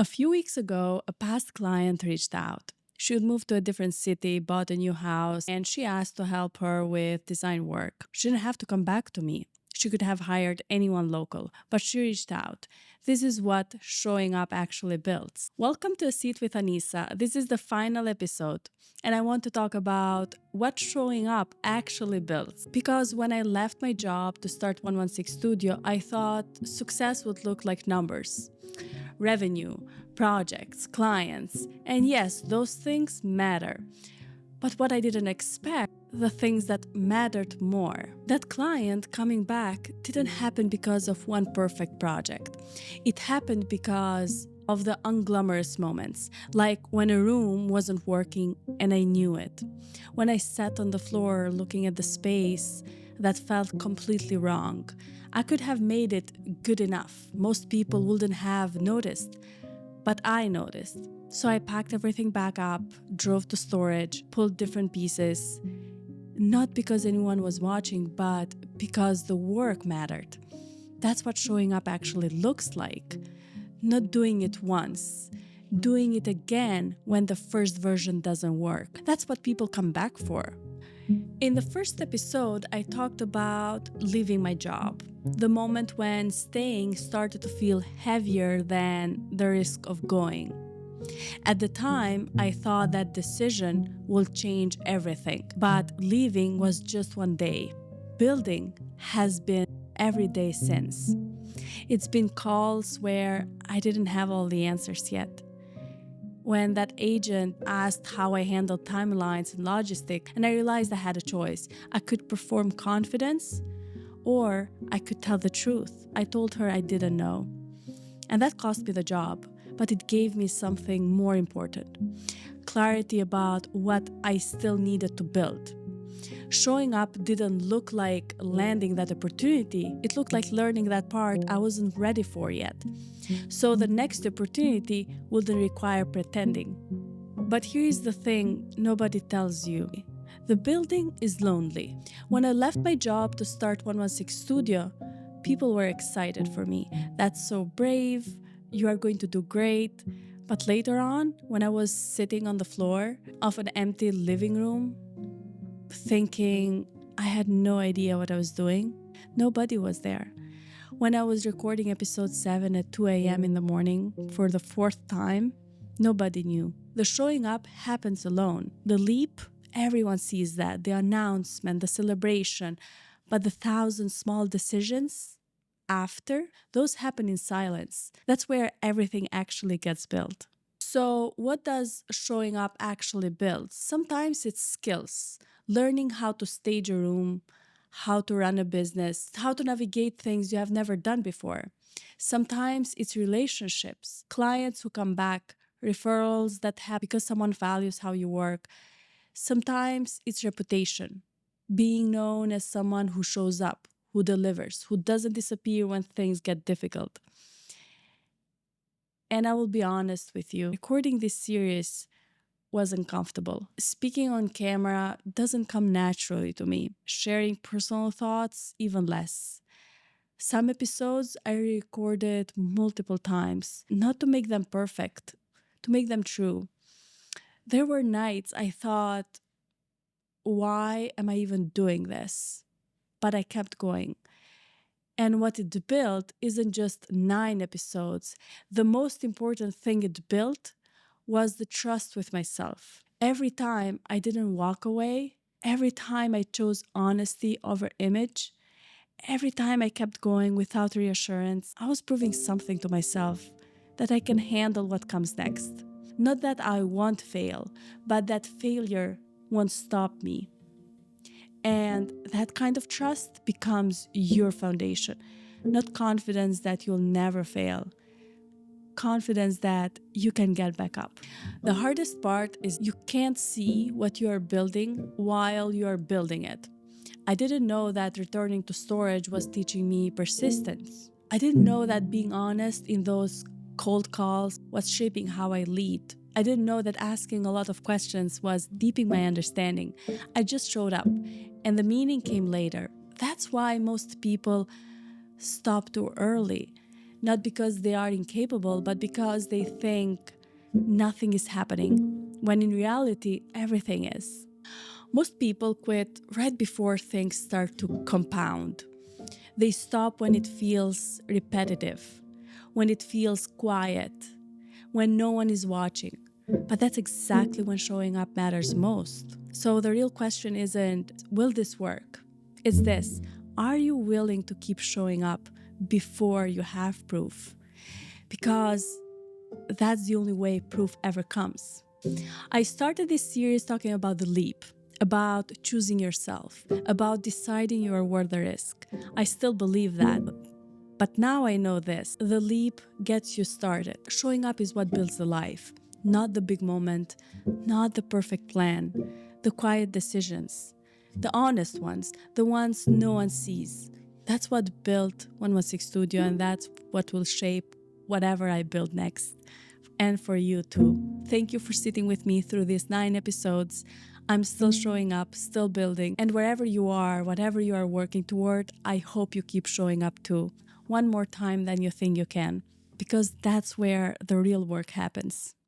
A few weeks ago, a past client reached out. She had moved to a different city, bought a new house, and she asked to help her with design work. She didn't have to come back to me. She could have hired anyone local, but she reached out. This is what showing up actually builds. Welcome to A Seat with Anisa. This is the final episode, and I want to talk about what showing up actually builds. Because when I left my job to start 116 Studio, I thought success would look like numbers. Revenue, projects, clients, and yes, those things matter. But what I didn't expect, the things that mattered more. That client coming back didn't happen because of one perfect project. It happened because of the unglamorous moments, like when a room wasn't working and I knew it. When I sat on the floor looking at the space that felt completely wrong. I could have made it good enough. Most people wouldn't have noticed, but I noticed. So I packed everything back up, drove to storage, pulled different pieces, not because anyone was watching, but because the work mattered. That's what showing up actually looks like. Not doing it once, doing it again when the first version doesn't work. That's what people come back for. In the first episode, I talked about leaving my job, the moment when staying started to feel heavier than the risk of going. At the time, I thought that decision will change everything, but leaving was just one day. Building has been every day since. It's been calls where I didn't have all the answers yet. When that agent asked how I handled timelines and logistics, and I realized I had a choice. I could perform confidence, or I could tell the truth. I told her I didn't know. And that cost me the job, but it gave me something more important. Clarity about what I still needed to build. Showing up didn't look like landing that opportunity. It looked like learning that part I wasn't ready for yet. So the next opportunity wouldn't require pretending. But here's the thing nobody tells you. The building is lonely. When I left my job to start 116 Studio, people were excited for me. That's so brave. You are going to do great. But later on, when I was sitting on the floor of an empty living room, thinking I had no idea what I was doing, nobody was there. When I was recording episode 7 at 2 a.m. in the morning for the 4th time, nobody knew. The showing up happens alone. The leap, everyone sees that. The announcement, the celebration. But the 1,000 small decisions after, those happen in silence. That's where everything actually gets built. So what does showing up actually build? Sometimes it's skills. Learning how to stage a room, how to run a business, how to navigate things you have never done before. Sometimes it's relationships, clients who come back, referrals that happen because someone values how you work. Sometimes it's reputation, being known as someone who shows up, who delivers, who doesn't disappear when things get difficult. And I will be honest with you, recording this series was uncomfortable. Speaking on camera doesn't come naturally to me. Sharing personal thoughts, even less. Some episodes I recorded multiple times, not to make them perfect, to make them true. There were nights I thought, why am I even doing this? But I kept going. And what it built isn't just 9 episodes. The most important thing it built was the trust with myself. Every time I didn't walk away, every time I chose honesty over image, every time I kept going without reassurance, I was proving something to myself, that I can handle what comes next. Not that I won't fail, but that failure won't stop me. And that kind of trust becomes your foundation, not confidence that you'll never fail. Confidence that you can get back up. The hardest part is you can't see what you are building while you are building it. I didn't know that returning to storage was teaching me persistence. I didn't know that being honest in those cold calls was shaping how I lead. I didn't know that asking a lot of questions was deepening my understanding. I just showed up, and the meaning came later. That's why most people stop too early. not because they are incapable, but because they think nothing is happening, when in reality, everything is. Most people quit right before things start to compound. They stop when it feels repetitive, when it feels quiet, when no one is watching. But that's exactly when showing up matters most. So the real question isn't, will this work? It's this: are you willing to keep showing up before you have proof? Because that's the only way proof ever comes. I started this series talking about the leap, about choosing yourself, about deciding you are worth the risk. I still believe that. But now I know this: the leap gets you started. Showing up is what builds the life, not the big moment, not the perfect plan, the quiet decisions, the honest ones, the ones no one sees. That's what built 116 Studio, and that's what will shape whatever I build next. And for you too. Thank you for sitting with me through these 9 episodes. I'm still showing up, still building, and wherever you are, whatever you are working toward, I hope you keep showing up too. One more time than you think you can, because that's where the real work happens.